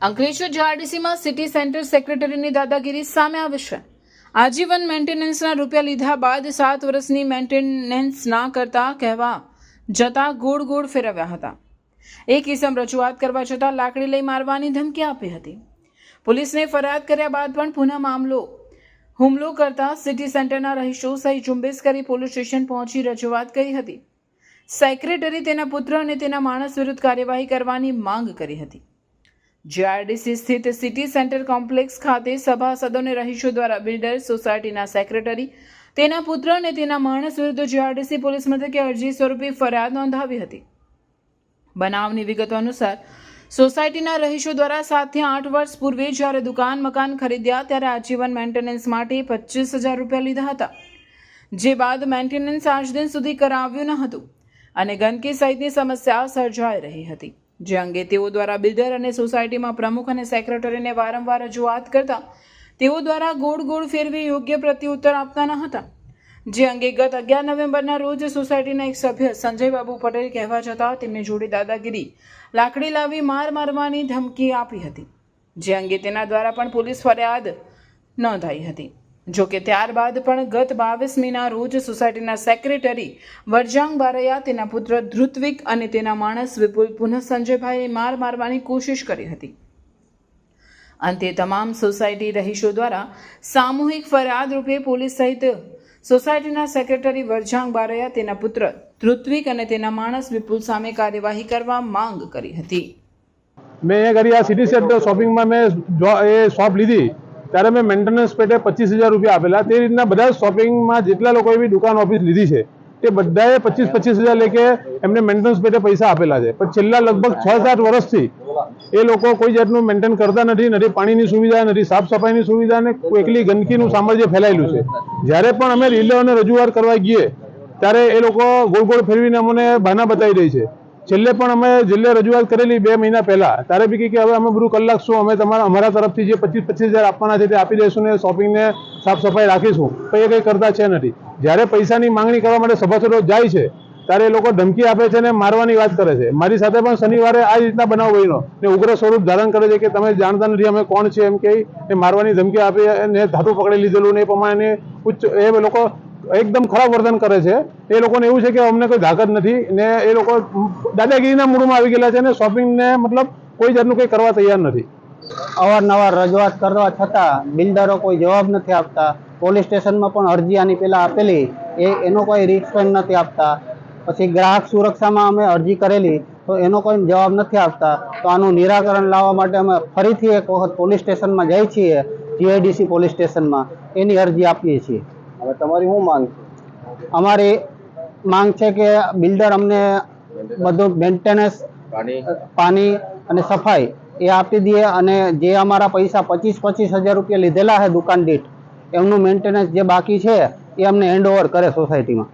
Ankleshwar જીઆરડીસીમાં city centre સેક્રેટરીની દાદાગીરી સામે આવી છે। આજીવન મેન્ટેનન્સના રૂપિયા લીધા બાદ 7 વર્ષની મેન્ટેનન્સ ના કરતા કહેવા જતા ગોળ ગોળ ફેરવ્યા હતા। એક ઇસમ રજૂઆત કરવા જતાં લાકડી લઈ મારવાની ધમકી આપી હતી। પોલીસને ફરિયાદ કર્યા બાદ પણ પુનઃ હુમલો કરતા સિટી સેન્ટરના રહીશો સહી ઝુંબેશ કરી પોલીસ સ્ટેશન પહોંચી રજૂઆત કરી હતી। સેક્રેટરી તેના પુત્ર અને તેના માણસ વિરુદ્ધ કાર્યવાહી કરવાની માંગ કરી હતી। જીઆરડીસી સ્થિત સિટી સેન્ટર કોમ્પ્લેક્સ ખાતે સભાસદો અને રહીશો દ્વારા બિલ્ડર સોસાયટીના સેક્રેટરી તેના પુત્ર અને તેના માણસ વિરુદ્ધ જીઆરડીસી પોલીસ મથકે અરજી સ્વરૂપે ફરિયાદ નોંધાવી હતી। બનાવની વિગતો અનુસાર સોસાયટીના રહીશો દ્વારા 7 થી 8 વર્ષ પૂર્વે જ્યારે દુકાન મકાન ખરીદ્યા ત્યારે આજીવન મેન્ટેનન્સ માટે 25,000 રૂપિયા લીધા હતા, જે બાદ મેન્ટેનન્સ આજ દિન સુધી કરાવ્યું ન હતું અને ગંદકી સહિતની સમસ્યા સર્જાઈ રહી હતી, જે અંગે તેઓ દ્વારા બિલ્ડર અને સોસાયટીમાં પ્રમુખ અને સેક્રેટરીને વારંવાર રજૂઆત કરતા તેઓ દ્વારા ગોળ ગોળ ફેરવી યોગ્ય પ્રત્યુત્તર આપતા ન હતા, જે અંગે ગત 11 નવેમ્બરના રોજ સોસાયટીના એક સભ્ય સંજય બાબુ પટેલ કહેવા જતા તેમની જોડે દાદાગીરી લાકડી લાવી મારવાની ધમકી આપી હતી, જે અંગે તેના દ્વારા પણ પોલીસ ફરિયાદ નોંધાઈ હતી। જો કે ત્યારબાદ પણ ગત 22 મીના રોજ સોસાયટીના સેક્રેટરી વરજાંગ બારૈયા, તેના પુત્ર ધ્રુત્વિક અને તેના માણસ વિપુલ પુનઃ સંજયભાઈએ મારવાની કોશિશ કરી હતી। અંતે તમામ સોસાયટી રહીશો દ્વારા સામૂહિક ફરિયાદ રૂપે પોલીસ સહિત સોસાયટીના સેક્રેટરી વરજાંગ બારૈયા, તેના પુત્ર ધ્રુત્વિક અને તેના માણસ વિપુલ સામે કાર્યવાહી કરવા માંગ કરી હતી। મેં એ કરી આ સિટી સેન્ટર શોપિંગમાં મેં એ શોપ લીધી ત્યારે મેં મેન્ટેનન્સ પેટે 25,000 રૂપિયા આપેલા। તે રીતના બધા શોપિંગમાં જેટલા લોકોએ બી દુકાન ઓફિસ લીધી છે તે બધાએ 25,000 લેકે એમને મેન્ટેનન્સ પેટે પૈસા આપેલા છે, પણ છેલ્લા લગભગ 6-7 વર્ષથી એ લોકો કોઈ જાતનું મેન્ટેન કરતા નથી, નથી પાણીની સુવિધા, નથી સાફ સફાઈની સુવિધા, ને એકલી ગંદકીનું સામ્રાજ્ય ફેલાયેલું છે। જ્યારે પણ અમે રિલેઓને રજૂઆત કરવા ગઈએ ત્યારે એ લોકો ગોળ ગોળ ફેરવીને અમને બહાના બતાવી રહી છે। છેલ્લે પણ અમે જિલ્લે રજૂઆત કરેલી 2 મહિના પહેલા, ત્યારે બી કે હવે અમે બધું કલાક શું અમે અમારા તરફથી જે 25,000 આપવાના છે તે આપી દઈશું ને શોપિંગને સાફ સફાઈ રાખીશું, પણ એ કંઈ કરતા છે નથી। જ્યારે પૈસાની માંગણી કરવા માટે સભાસદો જાય છે ત્યારે એ લોકો ધમકી આપે છે ને મારવાની વાત કરે છે। મારી સાથે પણ શનિવારે આ રીતના બનાવ બન્યો ને ઉગ્ર સ્વરૂપ ધારણ કરે છે કે તમે જાણતા નથી અમે કોણ છે એમ કહી મારવાની ધમકી આપી ને ધાતુ પકડી લીધેલું ને એ પ્રમાણે એ લોકો એકદમ ખરાબ વર્તન કરે છે। એ લોકોને એવું છે કે અમને કોઈ તાકાત નથી ને એ લોકો દાદાગીરીના મૂડમાં આવી ગયેલા છે ને શોપિંગને મતલબ કોઈ જાતનું કંઈ કરવા તૈયાર નથી। અવારનવાર રજૂઆત કરવા છતાં બિલ્ડરો કોઈ જવાબ નથી આપતા। પોલીસ સ્ટેશનમાં પણ અરજી આની પહેલા આપેલી, એનો કોઈ રિસ્પોન્સ નથી આપતા। પછી ગ્રાહક સુરક્ષામાં અમે અરજી કરેલી તો એનો કોઈ જવાબ નથી આપતા। તો આનું નિરાકરણ લાવવા માટે અમે ફરીથી એક વખત પોલીસ સ્ટેશનમાં જઈએ છીએ, જીઆઈડીસી પોલીસ સ્ટેશનમાં એની અરજી આપીએ છીએ। હવે તમારી શું માંગ? અમારી માંગ છે કે બિલ્ડર અમને બધું મેન્ટેનન્સ, પાણી અને સફાઈ એ આપી દે અને જે અમારા પૈસા 25,000 રૂપિયા લીધેલા છે દુકાન દીઠ, એમનું મેન્ટેનન્સ જે બાકી છે એ અમને હેન્ડ ઓવર કરે સોસાયટીમાં।